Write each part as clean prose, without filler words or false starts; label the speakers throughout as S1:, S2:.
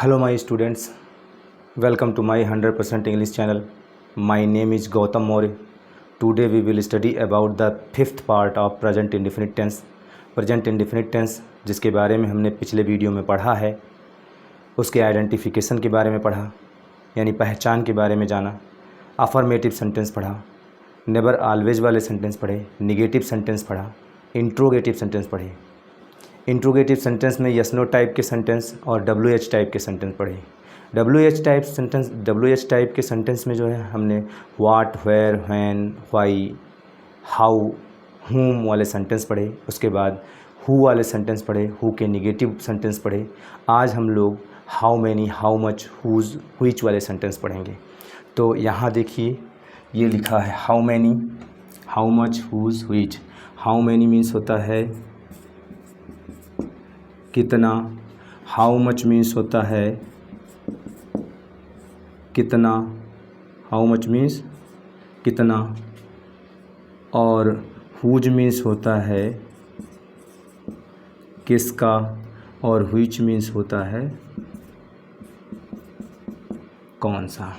S1: Hello my students, welcome to my 100% English channel. My name is Gautam Maurya. Today we will study about the fifth part of present indefinite tense. Present indefinite tense जिसके बारे में हमने पिछले video में पढ़ा है, उसके identification के बारे में पढ़ा, यानी पहचान के बारे में जाना, अफर्मेटिव सेंटेंस पढ़ा, नेवर ऑलवेज वाले सेंटेंस पढ़े, निगेटिव सेंटेंस पढ़ा, इंट्रोगेटिव सेंटेंस पढ़े। इंट्रोगेटिव सेंटेंस में यस नो टाइप के सेंटेंस और WH टाइप के सेंटेंस पढ़े। WH टाइप के सेंटेंस में जो है हमने what, where, when, why, how, whom वाले सेंटेंस पढ़े। उसके बाद हु वाले सेंटेंस पढ़े, हु के निगेटिव सेंटेंस पढ़े। आज हम लोग how many, how much, whose, which वाले सेंटेंस पढ़ेंगे। तो यहाँ देखिए ये लिखा है how many, how much, whose, which. How many means होता है कितना, हाउ मच मीन्स होता है कितना, हाउ मच मीन्स कितना, और हुज मीन्स होता है किसका, और व्हिच मीन्स होता है कौन सा।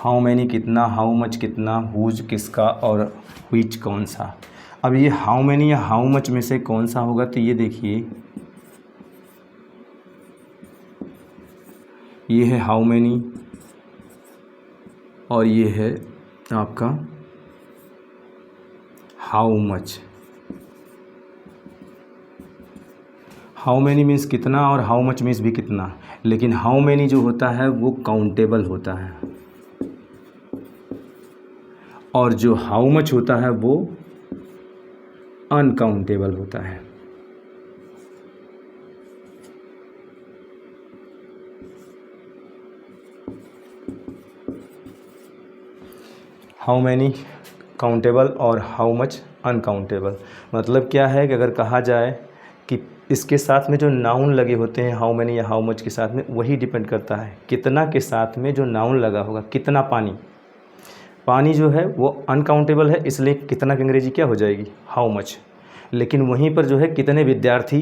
S1: हाउ मैनी कितना, हाउ मच कितना, हुज किसका, और व्हिच कौन सा। अब ये हाउ मैनी या हाउ मच में से कौन सा होगा, तो ये देखिए ये है हाउ मैनी और ये है आपका how much. How many means कितना और हाउ मच मीन्स भी कितना, लेकिन हाउ मैनी जो होता है वो काउंटेबल होता है और जो हाउ मच होता है वो अनकाउंटेबल होता है। हाउ मैनी काउंटेबल और हाउ मच अनकाउंटेबल। मतलब क्या है कि अगर कहा जाए कि इसके साथ में जो नाउन लगे होते हैं हाउ मैनी या हाउ मच के साथ में, वही डिपेंड करता है कितना के साथ में जो नाउन लगा होगा। कितना पानी, पानी जो है वो अनकाउंटेबल है, इसलिए कितना की अंग्रेजी क्या हो जाएगी, हाउ मच। लेकिन वहीं पर जो है कितने विद्यार्थी,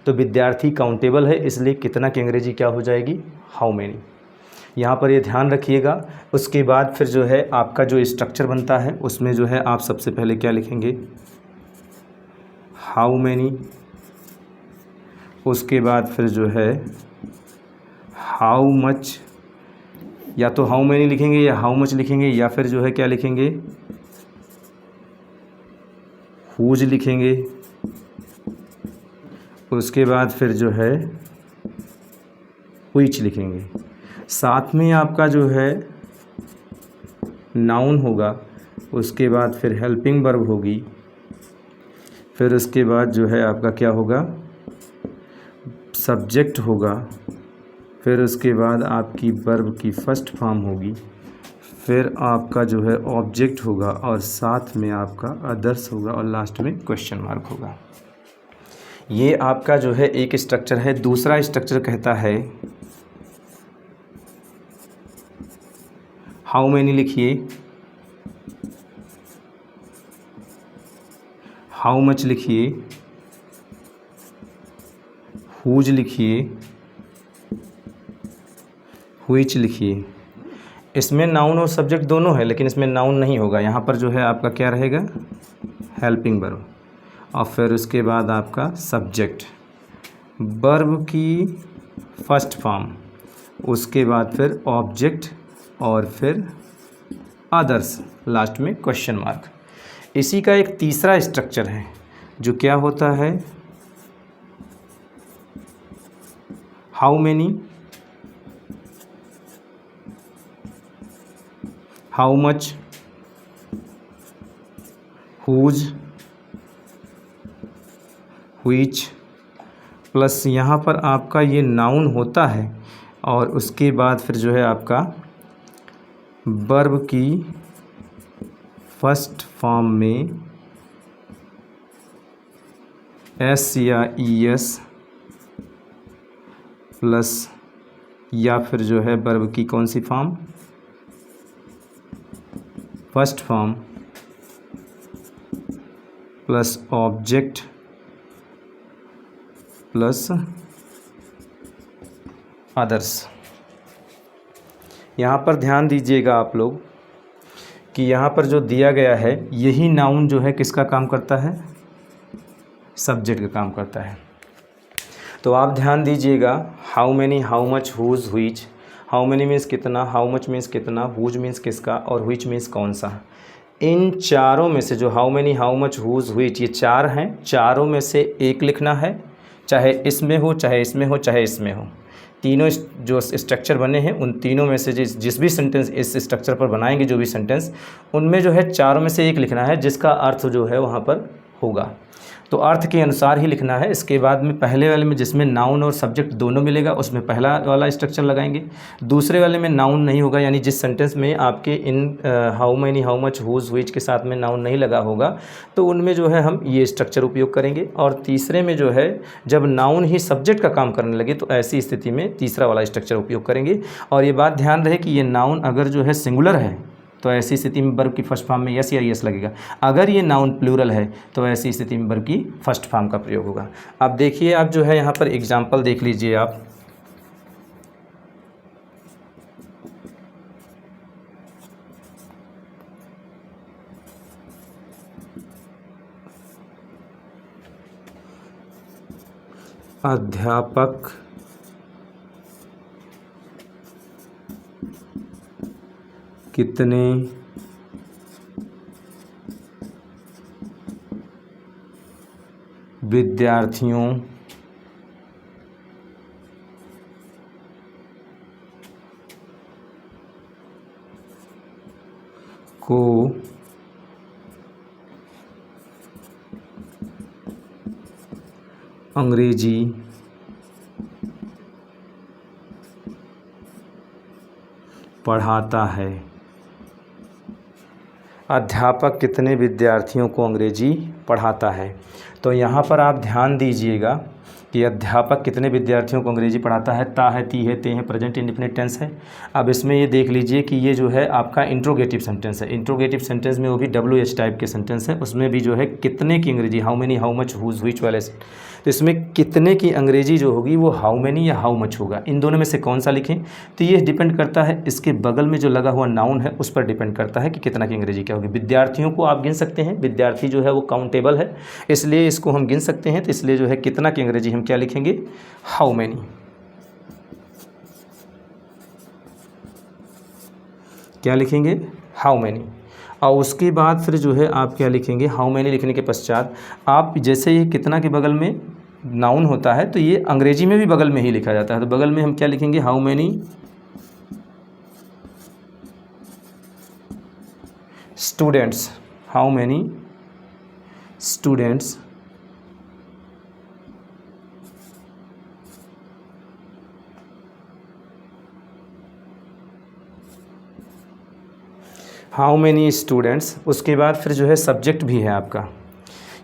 S1: तो विद्यार्थी काउंटेबल है, इसलिए कितना की अंग्रेजी क्या हो जाएगी, हाउ मैनी। यहाँ पर ये ध्यान रखिएगा। उसके बाद फिर जो है आपका जो स्ट्रक्चर बनता है उसमें जो है आप सबसे पहले क्या लिखेंगे, हाउ मैनी। उसके बाद फिर जो है हाउ मच, या तो हाउ मैनी लिखेंगे या हाउ मच लिखेंगे, या फिर जो है क्या लिखेंगे, हुज लिखेंगे। उसके बाद फिर जो है व्हिच लिखेंगे। साथ में आपका जो है नाउन होगा, उसके बाद फिर हेल्पिंग वर्ब होगी, फिर उसके बाद जो है आपका क्या होगा, सब्जेक्ट होगा, फिर उसके बाद आपकी वर्ब की फर्स्ट फॉर्म होगी, फिर आपका जो है ऑब्जेक्ट होगा, और साथ में आपका अदर्स होगा, और लास्ट में क्वेश्चन मार्क होगा। ये आपका जो है एक स्ट्रक्चर है। दूसरा स्ट्रक्चर कहता है हाउ मैनी लिखिए, हाउ मच लिखिए, हुज लिखिए, व्हिच लिखिए। इसमें नाउन और सब्जेक्ट दोनों है, लेकिन इसमें नाउन नहीं होगा। यहाँ पर जो है आपका क्या रहेगा, हेल्पिंग वर्ब, और फिर उसके बाद आपका सब्जेक्ट, वर्ब की फर्स्ट फॉर्म, उसके बाद फिर ऑब्जेक्ट, और फिर अदर्स, लास्ट में क्वेश्चन मार्क। इसी का एक तीसरा स्ट्रक्चर है जो क्या होता है, how many, how much, whose, which, plus यहाँ पर आपका ये नाउन होता है, और उसके बाद फिर जो है आपका वर्ब की फर्स्ट फॉर्म में एस या ES प्लस, या फिर जो है वर्ब की कौन सी form, first form plus object plus others. यहाँ पर ध्यान दीजिएगा आप लोग कि यहाँ पर जो दिया गया है यही नाउन जो है किसका काम करता है, सब्जेक्ट का काम करता है। तो आप ध्यान दीजिएगा, how many, how much, whose, which. How many means कितना, हाउ मच मीन्स कितना, हुज मीन्स किसका और व्हिच मीन्स कौन सा। इन चारों में से जो how many, how much, whose, which ये चार हैं, चारों में से एक लिखना है, चाहे इसमें हो, चाहे इसमें हो, चाहे इसमें हो। तीनों जो स्ट्रक्चर बने हैं उन तीनों में से जिस भी सेंटेंस इस स्ट्रक्चर पर बनाएंगे, जो भी सेंटेंस, उनमें जो है चारों में से एक लिखना है जिसका अर्थ जो है वहाँ पर होगा। तो अर्थ के अनुसार ही लिखना है। इसके बाद में पहले वाले में जिसमें नाउन और सब्जेक्ट दोनों मिलेगा उसमें पहला वाला स्ट्रक्चर लगाएंगे। दूसरे वाले में नाउन नहीं होगा, यानी जिस सेंटेंस में आपके इन how many, how much, whose, which के साथ में नाउन नहीं लगा होगा तो उनमें जो है हम ये स्ट्रक्चर उपयोग करेंगे। और तीसरे में जो है जब नाउन ही सब्जेक्ट का काम करने लगे तो ऐसी स्थिति में तीसरा वाला स्ट्रक्चर उपयोग करेंगे। और ये बात ध्यान रहे कि ये नाउन अगर जो है सिंगुलर है तो ऐसी स्थिति में वर्ब की फर्स्ट फॉर्म में यस या यस लगेगा। अगर ये नाउन प्लूरल है तो ऐसी स्थिति में वर्ब की फर्स्ट फॉर्म का प्रयोग होगा। अब देखिए, आप जो है यहाँ पर एग्जाम्पल देख लीजिए आप। अध्यापक कितने विद्यार्थियों को अंग्रेजी पढ़ाता है। अध्यापक कितने विद्यार्थियों को अंग्रेजी पढ़ाता है। तो यहाँ पर आप ध्यान दीजिएगा कि अध्यापक कितने विद्यार्थियों को अंग्रेजी पढ़ाता है। ता है, ती है, ते हैं, प्रेजेंट इंडेफिनिट टेंस है। अब इसमें ये देख लीजिए कि ये जो है आपका इंट्रोगेटिव सेंटेंस है। इंट्रोगेटिव सेंटेंस में वो भी WH टाइप के सेंटेंस है, उसमें भी जो है कितने की अंग्रेजी, how many, how much, whose, which वाले। तो इसमें कितने की अंग्रेजी जो होगी वो हाउ मेनी या हाउ मच होगा। इन दोनों में से कौन सा लिखें, तो ये डिपेंड करता है इसके बगल में जो लगा हुआ नाउन है उस पर डिपेंड करता है कि कितना की अंग्रेजी क्या होगी। विद्यार्थियों को आप गिन सकते हैं, विद्यार्थी जो है वो काउंटेबल है इसलिए इसको हम गिन सकते हैं। तो इसलिए जो है कितना की अंग्रेजी हम क्या लिखेंगे, हाउ मेनी। क्या लिखेंगे, हाउ मेनी। और उसके बाद फिर जो है आप क्या लिखेंगे, हाउ मेनी लिखने के पश्चात आप जैसे ये कितना के बगल में नाउन होता है तो ये अंग्रेजी में भी बगल में ही लिखा जाता है। तो बगल में हम क्या लिखेंगे, how many students, how many students how many students. उसके बाद फिर जो है सब्जेक्ट भी है आपका,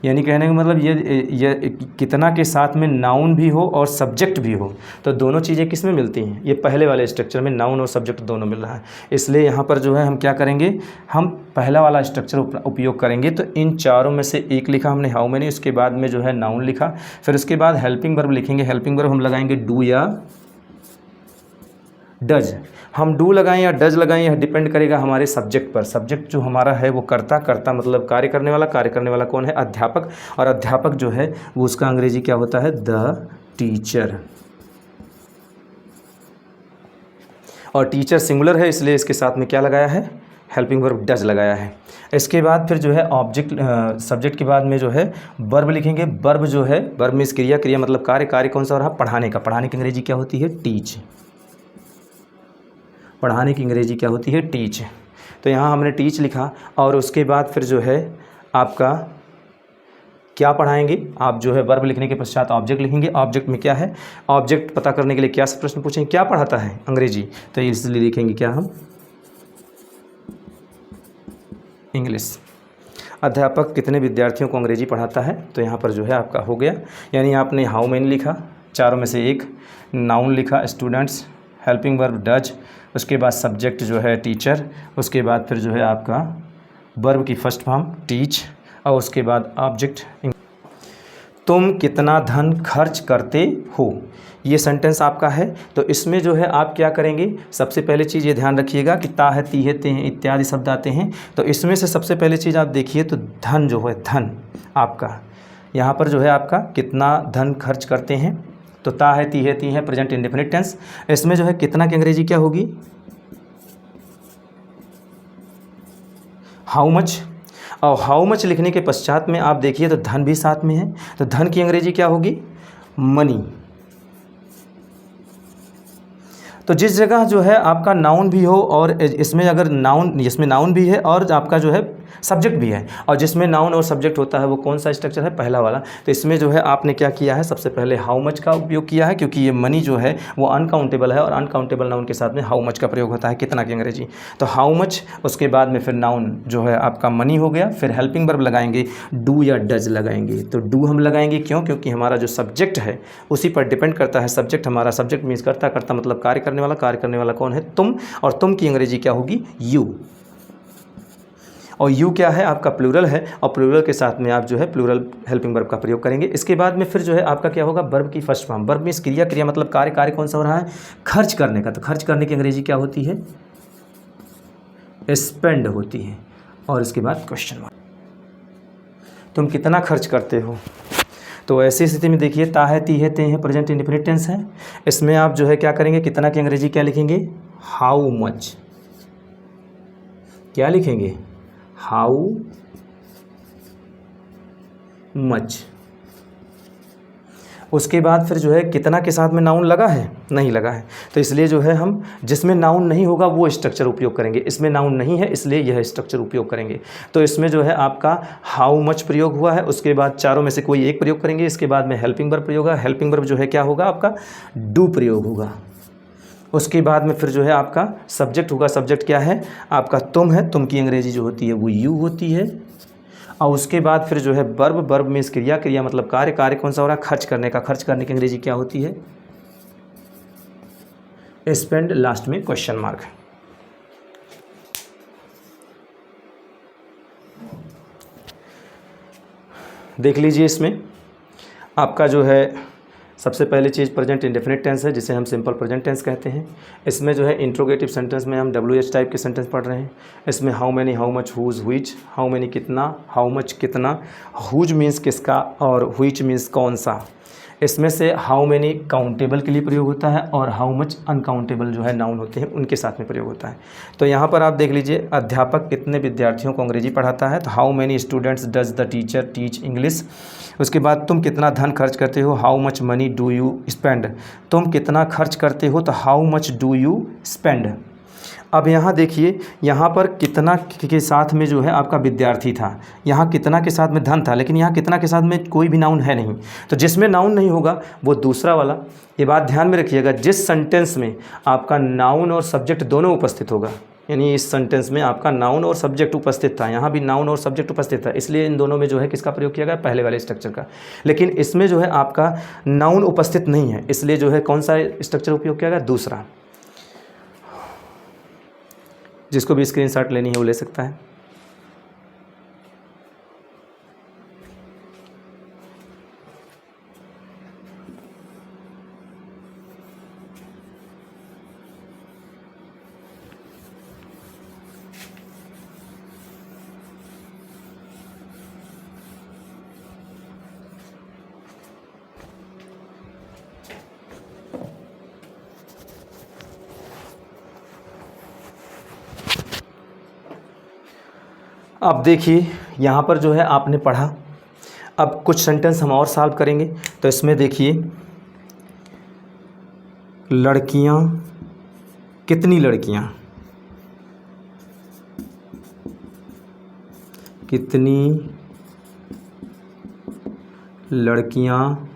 S1: यानी कहने का मतलब ये कितना के साथ में नाउन भी हो और सब्जेक्ट भी हो। तो दोनों चीज़ें किस में मिलती हैं, ये पहले वाले स्ट्रक्चर में नाउन और सब्जेक्ट दोनों मिल रहा है। इसलिए यहाँ पर जो है हम क्या करेंगे, हम पहला वाला स्ट्रक्चर उपयोग करेंगे। तो इन चारों में से एक लिखा हमने हाउ मेनी, उसके बाद में जो है नाउन लिखा, फिर उसके बाद हेल्पिंग वर्ब लिखेंगे। हेल्पिंग वर्ब हम लगाएंगे डू या डज। हम डू लगाएं या डज लगाएं यह डिपेंड करेगा हमारे सब्जेक्ट पर। सब्जेक्ट जो हमारा है वो कर्ता मतलब कार्य करने वाला। कार्य करने वाला कौन है, अध्यापक। और अध्यापक जो है वो उसका अंग्रेजी क्या होता है, द टीचर। और टीचर सिंगुलर है इसलिए इसके साथ में क्या लगाया है, हेल्पिंग वर्ब डज लगाया है। इसके बाद फिर जो है ऑब्जेक्ट, सब्जेक्ट के बाद में जो है वर्ब लिखेंगे। वर्ब जो है, वर्ब मीन्स क्रिया, क्रिया मतलब कार्य, कार्य कौन सा हो रहा, पढ़ाने का। पढ़ाने की अंग्रेजी क्या होती है, टीच। पढ़ाने की अंग्रेजी क्या होती है, टीच। तो यहाँ हमने टीच लिखा और उसके बाद फिर जो है आपका क्या पढ़ाएंगे, आप जो है वर्ब लिखने के पश्चात ऑब्जेक्ट लिखेंगे। ऑब्जेक्ट में क्या है, ऑब्जेक्ट पता करने के लिए क्या प्रश्न पूछेंगे, क्या पढ़ाता है अंग्रेजी, तो इसलिए लिखेंगे क्या हम, इंग्लिश। अध्यापक कितने विद्यार्थियों को अंग्रेजी पढ़ाता है, तो यहाँ पर जो है आपका हो गया। यानी आपने हाउ मेनी लिखा, चारों में से एक, नाउन लिखा स्टूडेंट्स, हेल्पिंग वर्ब डज, उसके बाद सब्जेक्ट जो है टीचर, उसके बाद फिर जो है आपका वर्ब की फर्स्ट फॉर्म टीच, और उसके बाद ऑब्जेक्ट। तुम कितना धन खर्च करते हो, ये सेंटेंस आपका है। तो इसमें जो है आप क्या करेंगे, सबसे पहले चीज़ ये ध्यान रखिएगा कि ता है, ती है, ते हैं इत्यादि शब्द आते हैं। तो इसमें से सबसे पहले चीज़ आप देखिए तो धन जो है, धन आपका यहाँ पर जो है आपका कितना धन खर्च करते हैं, तो ता है, ती है प्रेजेंट इंडेफिनिट टेंस। इसमें जो है कितना की अंग्रेजी क्या होगी, हाउ मच। और हाउ मच लिखने के पश्चात में आप देखिए तो धन भी साथ में है, तो धन की अंग्रेजी क्या होगी, मनी। तो जिस जगह जो है आपका नाउन भी हो और इसमें अगर नाउन, इसमें नाउन भी है और आपका जो है सब्जेक्ट भी है, और जिसमें नाउन और सब्जेक्ट होता है वो कौन सा स्ट्रक्चर है, पहला वाला। तो इसमें जो है आपने क्या किया है, सबसे पहले हाउ मच का उपयोग किया है, क्योंकि ये मनी जो है वो अनकाउंटेबल है और अनकाउंटेबल नाउन के साथ में हाउ मच का प्रयोग होता है, कितना की अंग्रेजी। तो हाउ मच, उसके बाद में फिर नाउन जो है आपका मनी हो गया, फिर हेल्पिंग वर्ब लगाएंगे, डू या डज लगाएंगे। तो डू हम लगाएंगे क्यों, क्योंकि हमारा जो सब्जेक्ट है उसी पर डिपेंड करता है सब्जेक्ट हमारा। सब्जेक्ट मीन्स करता करता मतलब कार्य करने वाला, कार्य करने वाला कौन है, तुम, और तुम की अंग्रेजी क्या होगी, यू। और यू क्या है, आपका प्लूरल है, और प्लूरल के साथ में आप जो है प्लूरल हेल्पिंग वर्ब का प्रयोग करेंगे। इसके बाद में फिर जो है आपका क्या होगा, वर्ब की फर्स्ट फॉर्म। वर्ब मीन्स क्रिया, क्रिया मतलब कार्य, कार्य कौन सा हो रहा है, खर्च करने का। तो खर्च करने की अंग्रेजी क्या होती है, स्पेंड होती है। और इसके बाद क्वेश्चन मार्क, तुम कितना खर्च करते हो। तो ऐसी स्थिति में देखिए ता है, ती है, ते हैं प्रेजेंट इंडेफिनिट टेंस है। इसमें आप जो है क्या करेंगे, कितना की अंग्रेजी क्या लिखेंगे, हाउ मच। क्या लिखेंगे, हाउ मच। उसके बाद फिर जो है कितना के साथ में नाउन लगा है, नहीं लगा है, तो इसलिए जो है हम जिसमें नाउन नहीं होगा वो स्ट्रक्चर उपयोग करेंगे। इसमें नाउन नहीं है इसलिए यह स्ट्रक्चर उपयोग करेंगे। तो इसमें जो है आपका हाउ मच प्रयोग हुआ है, उसके बाद चारों में से कोई एक प्रयोग करेंगे। इसके बाद में हेल्पिंग वर्ब प्रयोग है, हेल्पिंग वर्ब जो है क्या होगा आपका, डू प्रयोग होगा। उसके बाद में फिर जो है आपका सब्जेक्ट होगा, सब्जेक्ट क्या है आपका, तुम है, तुम की अंग्रेजी जो होती है वो यू होती है। और उसके बाद फिर जो है वर्ब, वर्ब मीन्स क्रिया, क्रिया मतलब कार्य, कार्य कौन सा हो रहा है, खर्च करने का। खर्च करने की अंग्रेजी क्या होती है, स्पेंड, लास्ट में क्वेश्चन मार्क। देख लीजिए इसमें आपका जो है सबसे पहली चीज़ प्रेजेंट इंडेफिनिट टेंस है, जिसे हम सिंपल प्रेजेंट टेंस कहते हैं। इसमें जो है इंट्रोगेटिव सेंटेंस में हम WH टाइप के सेंटेंस पढ़ रहे हैं। इसमें how many, how much, whose, which. How many कितना, हाउ मच कितना, हुज मीन्स किसका, और व्हिच मीन्स कौन सा। इसमें से हाउ मैनी काउंटेबल के लिए प्रयोग होता है और हाउ मच अनकाउंटेबल जो है नाउन होते हैं उनके साथ में प्रयोग होता है। तो यहाँ पर आप देख लीजिए अध्यापक कितने विद्यार्थियों को अंग्रेजी पढ़ाता है, तो how many students does the teacher teach English. उसके बाद तुम कितना धन खर्च करते हो, how much money do you spend. तुम कितना खर्च करते हो, तो how much do you spend. अब यहाँ देखिए, यहाँ पर कितना के साथ में जो है आपका विद्यार्थी था, यहाँ कितना के साथ में धन था, लेकिन यहाँ कितना के साथ में कोई भी नाउन है नहीं। तो जिसमें नाउन नहीं होगा वो दूसरा वाला। ये बात ध्यान में रखिएगा, जिस सेंटेंस में आपका नाउन और सब्जेक्ट दोनों उपस्थित होगा, यानी इस सेंटेंस में आपका नाउन और सब्जेक्ट उपस्थित था, यहाँ भी नाउन और सब्जेक्ट उपस्थित था, इसलिए इन दोनों में जो है किसका प्रयोग किया गया, पहले वाले स्ट्रक्चर का। लेकिन इसमें जो है आपका नाउन उपस्थित नहीं है, इसलिए जो है कौन सा स्ट्रक्चर उपयोग किया गया, दूसरा। जिसको भी स्क्रीनशॉट लेनी है वो ले सकता है। अब देखिए यहाँ पर जो है आपने पढ़ा, अब कुछ सेंटेंस हम और सॉल्व करेंगे। तो इसमें देखिए लड़कियाँ, कितनी लड़कियाँ, कितनी लड़कियाँ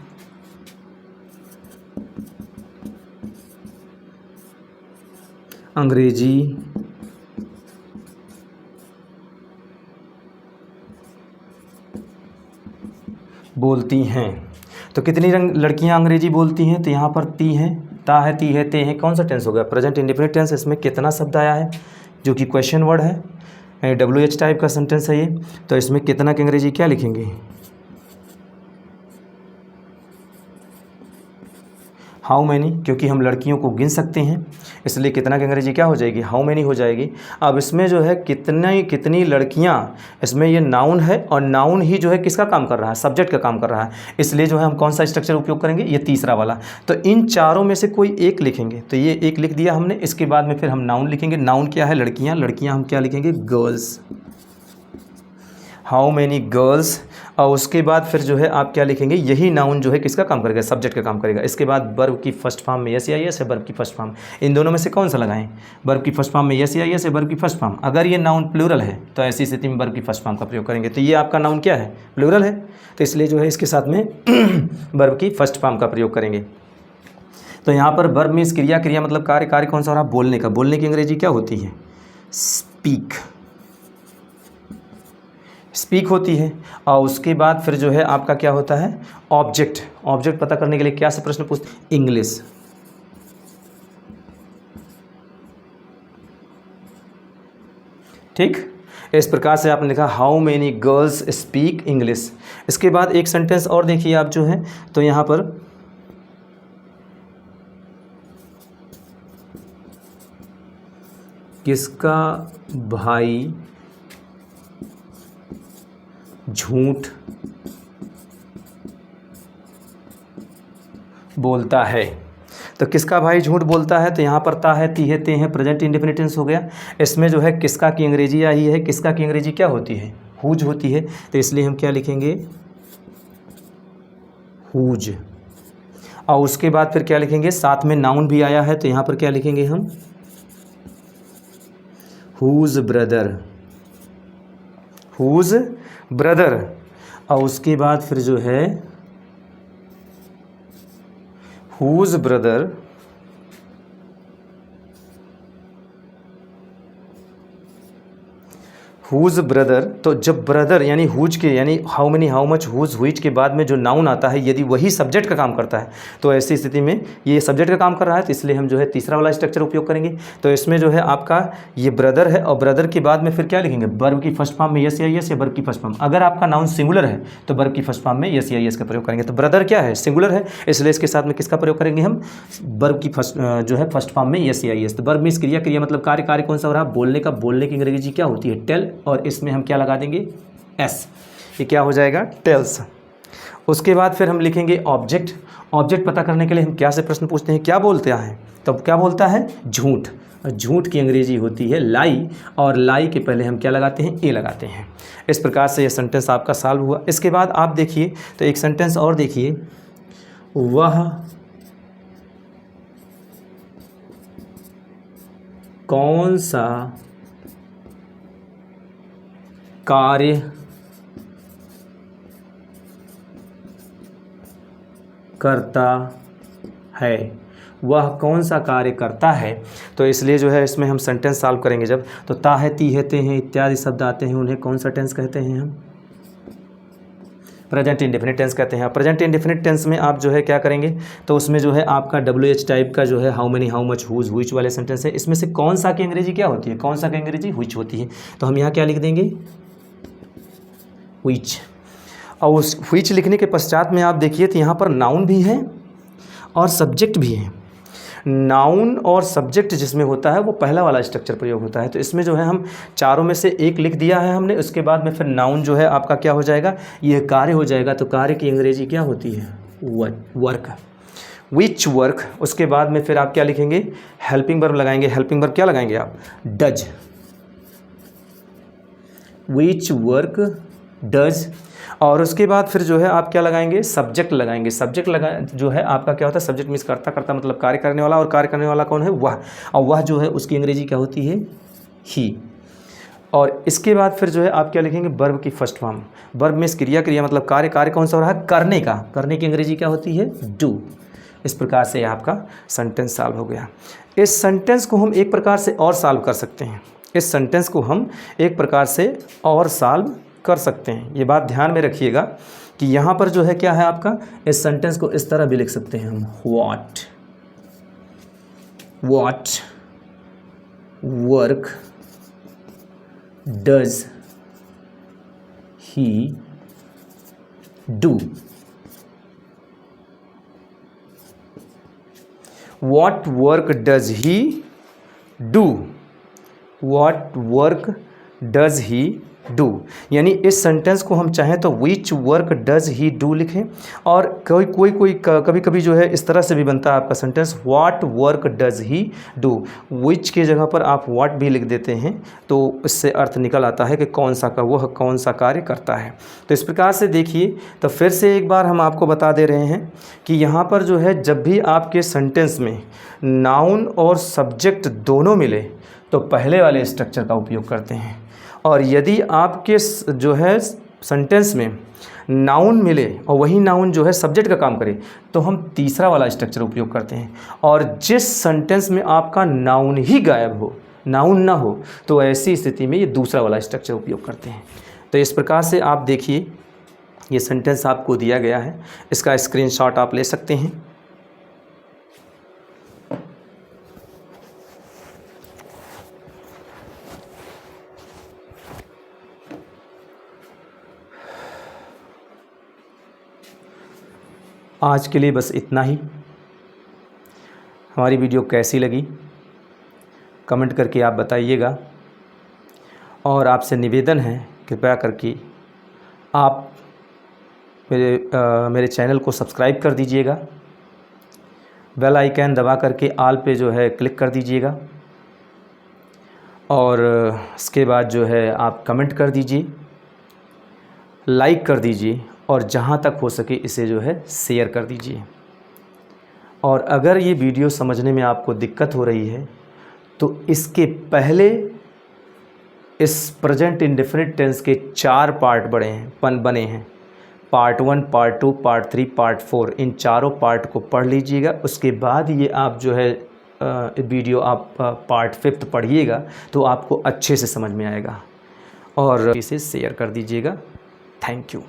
S1: अंग्रेजी बोलती हैं। तो कितनी लड़कियां अंग्रेजी बोलती हैं, तो यहाँ पर ती हैं, ता है, ती है, ते हैं, कौन सा टेंस हो गया, प्रेजेंट इंडेफिनिट टेंस। इसमें कितना शब्द आया है जो कि क्वेश्चन वर्ड है, WH टाइप का सेंटेंस है ये। तो इसमें कितना की अंग्रेजी क्या लिखेंगे, हाउ मैनी, क्योंकि हम लड़कियों को गिन सकते हैं इसलिए कितना की अंग्रेजी क्या हो जाएगी, हाउ मैनी हो जाएगी। अब इसमें जो है कितनी लड़कियां, इसमें ये नाउन है और नाउन ही जो है किसका काम कर रहा है, सब्जेक्ट का काम कर रहा है, इसलिए जो है हम कौन सा स्ट्रक्चर उपयोग करेंगे, ये तीसरा वाला। तो इन चारों में से कोई एक लिखेंगे, तो ये एक लिख दिया हमने। इसके बाद में फिर हम नाउन लिखेंगे। नाउन क्या है, लड़कियाँ, लड़कियाँ हम क्या लिखेंगे, गर्ल्स, हाउ मैनी गर्ल्स। और उसके बाद फिर जो है आप क्या लिखेंगे, यही नाउन जो है किसका काम करेगा, सब्जेक्ट का काम करेगा। इसके बाद वर्ब की फर्स्ट फॉर्म में यस या यस है, वर्ब की फर्स्ट फॉर्म, इन दोनों में से कौन सा लगाएं, वर्ब की फर्स्ट फॉर्म में यस या यस है, वर्ब की फर्स्ट फॉर्म। अगर ये नाउन प्लूरल है तो ऐसी स्थिति में वर्ब की फर्स्ट फॉर्म का प्रयोग करेंगे। तो ये आपका नाउन क्या है, प्लूरल है, तो इसलिए जो है इसके साथ में वर्ब की फर्स्ट फॉर्म का प्रयोग करेंगे। तो यहाँ पर वर्ब मीन्स क्रिया, क्रिया मतलब कार्य, कार्य कौन सा हो रहा है, बोलने का। बोलने की अंग्रेजी क्या होती है, स्पीक, स्पीक होती है। और उसके बाद फिर जो है आपका क्या होता है, ऑब्जेक्ट। ऑब्जेक्ट पता करने के लिए क्या से प्रश्न पूछते, इंग्लिश। ठीक, इस प्रकार से आपने लिखा how many girls speak English. इसके बाद एक सेंटेंस और देखिए आप जो है, तो यहाँ पर किसका भाई झूठ बोलता है। तो किसका भाई झूठ बोलता है, तो यहाँ पर ता है, ती है, ते हैं, प्रेजेंट इंडेफिनिट टेंस हो गया। इसमें जो है किसका की अंग्रेजी आई है, किसका की अंग्रेजी क्या होती है, हुज होती है। तो इसलिए हम क्या लिखेंगे, हुज। और उसके बाद फिर क्या लिखेंगे, साथ में नाउन भी आया है, तो यहाँ पर क्या लिखेंगे हम, हुज ब्रदर, हुज ब्रदर। और उसके बाद फिर जो है हुज ब्रदर, हुज ब्रदर। तो जब ब्रदर यानी हुज के, यानी how many, how much, whose, which के बाद में जो नाउन आता है, यदि वही सब्जेक्ट का काम करता है तो ऐसी स्थिति में ये सब्जेक्ट का काम कर रहा है, तो इसलिए हम जो है तीसरा वाला स्ट्रक्चर उपयोग करेंगे। तो इसमें जो है आपका ये ब्रदर है, और ब्रदर के बाद में फिर क्या लिखेंगे, वर्ब की फर्स्ट फॉर्म में यस या यस, या वर्ब की फर्स्ट फॉर्म। अगर आपका नाउन सिंगुलर है तो वर्ब की फर्स्ट फॉर्म में यस या यस का प्रयोग करेंगे। तो ब्रदर क्या है, सिंगुलर है, इसलिए इसके साथ में किसका प्रयोग करेंगे हम, वर्ब की फर्स्ट जो है फर्स्ट फॉर्म में यस या यस। तो वर्ब मीन्स क्रिया, क्रिया मतलब कार्य, कार्य कौन सा हो रहा है, बोलने का। बोलने की अंग्रेजी क्या होती है, टेल, और इसमें हम क्या लगा देंगे, एस, ये क्या हो जाएगा, टेल्स। उसके बाद फिर हम लिखेंगे ऑब्जेक्ट। ऑब्जेक्ट पता करने के लिए हम क्या से प्रश्न पूछते हैं, क्या बोलते हैं, तब क्या बोलता है, झूठ। झूठ की अंग्रेजी होती है लाई, और लाई के पहले हम क्या लगाते हैं, ए लगाते हैं। इस प्रकार से ये सेंटेंस आपका सॉल्व हुआ। इसके बाद आप देखिए, तो एक सेंटेंस और देखिए, वह कौन सा कार्य करता है, वह कौन सा कार्य करता है। तो इसलिए जो है इसमें हम सेंटेंस सॉल्व करेंगे जब, तो ता है, ती है, ते हैं इत्यादि शब्द आते हैं, उन्हें कौन सा टेंस कहते हैं हम, प्रेजेंट इंडेफिनिट टेंस कहते हैं। प्रेजेंट इंडेफिनिट टेंस में आप जो है क्या करेंगे, तो उसमें जो है आपका WH टाइप का जो है how many, how much, whose, which वाले सेंटेंस है। इसमें से कौन सा की अंग्रेजी क्या होती है, कौन सा की अंग्रेजी व्हिच होती है। तो हम यहाँ क्या लिख देंगे, व्हिच। और उस व्हिच लिखने के पश्चात में आप देखिए तो यहाँ पर नाउन भी है और सब्जेक्ट भी है। नाउन और सब्जेक्ट जिसमें होता है वो पहला वाला स्ट्रक्चर प्रयोग होता है। तो इसमें जो है हम चारों में से एक लिख दिया है हमने। उसके बाद में फिर नाउन जो है आपका क्या हो जाएगा, ये कार्य हो जाएगा। तो कार्य की अंग्रेजी क्या होती है, वर्क, विच वर्क। उसके बाद में फिर आप क्या लिखेंगे, हेल्पिंग वर्ब लगाएंगे। हेल्पिंग वर्ब क्या लगाएंगे आप, डज, विच वर्क डज। और उसके बाद फिर जो है आप क्या लगाएंगे, सब्जेक्ट लगाएंगे। सब्जेक्ट लगा जो है आपका क्या होता है, सब्जेक्ट मीन्स करता, करता मतलब कार्य करने वाला, और कार्य करने वाला कौन है, वह। और वह जो है उसकी अंग्रेजी क्या होती है, ही। और इसके बाद फिर जो है आप क्या लिखेंगे, वर्ब की फर्स्ट फॉर्म। वर्ब मीन्स क्रिया, क्रिया मतलब कार्य, कार्य कौन सा हो रहा है, करने का। करने की अंग्रेजी क्या होती है, डू। इस प्रकार से आपका सेंटेंस सॉल्व हो गया। इस सेंटेंस को हम एक प्रकार से और सॉल्व कर सकते हैं। इस सेंटेंस को हम एक प्रकार से और सॉल्व कर सकते हैं। ये बात ध्यान में रखिएगा कि यहाँ पर जो है क्या है आपका, इस सेंटेंस को इस तरह भी लिख सकते हैं हम, what work does he do. What work does he do, what work does he do, यानी इस सेंटेंस को हम चाहें तो which work does he do लिखें, और कोई कभी कभी जो है इस तरह से भी बनता है आपका sentence, what work does he do, which के जगह पर आप व्हाट भी लिख देते हैं तो इससे अर्थ निकल आता है कि वह कौन सा कार्य करता है। तो इस प्रकार से देखिए, तो फिर से एक बार हम आपको बता दे रहे हैं कि यहाँ पर जो है जब भी आपके सेंटेंस में नाउन और सब्जेक्ट दोनों मिले तो पहले वाले स्ट्रक्चर का उपयोग करते हैं, और यदि आपके जो है सेंटेंस में नाउन मिले और वही नाउन जो है सब्जेक्ट का काम करे तो हम तीसरा वाला स्ट्रक्चर उपयोग करते हैं, और जिस सेंटेंस में आपका नाउन ही गायब हो, नाउन ना हो, तो ऐसी स्थिति में ये दूसरा वाला स्ट्रक्चर उपयोग करते हैं। तो इस प्रकार से आप देखिए, ये सेंटेंस आपको दिया गया है, इसका स्क्रीनशॉट आप ले सकते हैं। आज के लिए बस इतना ही। हमारी वीडियो कैसी लगी कमेंट करके आप बताइएगा, और आपसे निवेदन है कृपया करके आप मेरे चैनल को सब्सक्राइब कर दीजिएगा, बेल आइकन दबा करके ऑल पे जो है क्लिक कर दीजिएगा, और इसके बाद जो है आप कमेंट कर दीजिए, लाइक कर दीजिए, और जहाँ तक हो सके इसे जो है शेयर कर दीजिए। और अगर ये वीडियो समझने में आपको दिक्कत हो रही है तो इसके पहले इस प्रेजेंट इंडेफिनिट टेंस के 4 पार्ट बने हैं, पार्ट 1, पार्ट 2, पार्ट 3, पार्ट 4, इन चारों पार्ट को पढ़ लीजिएगा। उसके बाद ये आप जो है वीडियो आप पार्ट 5 पढ़िएगा तो आपको अच्छे से समझ में आएगा, और इसे शेयर कर दीजिएगा। Thank you.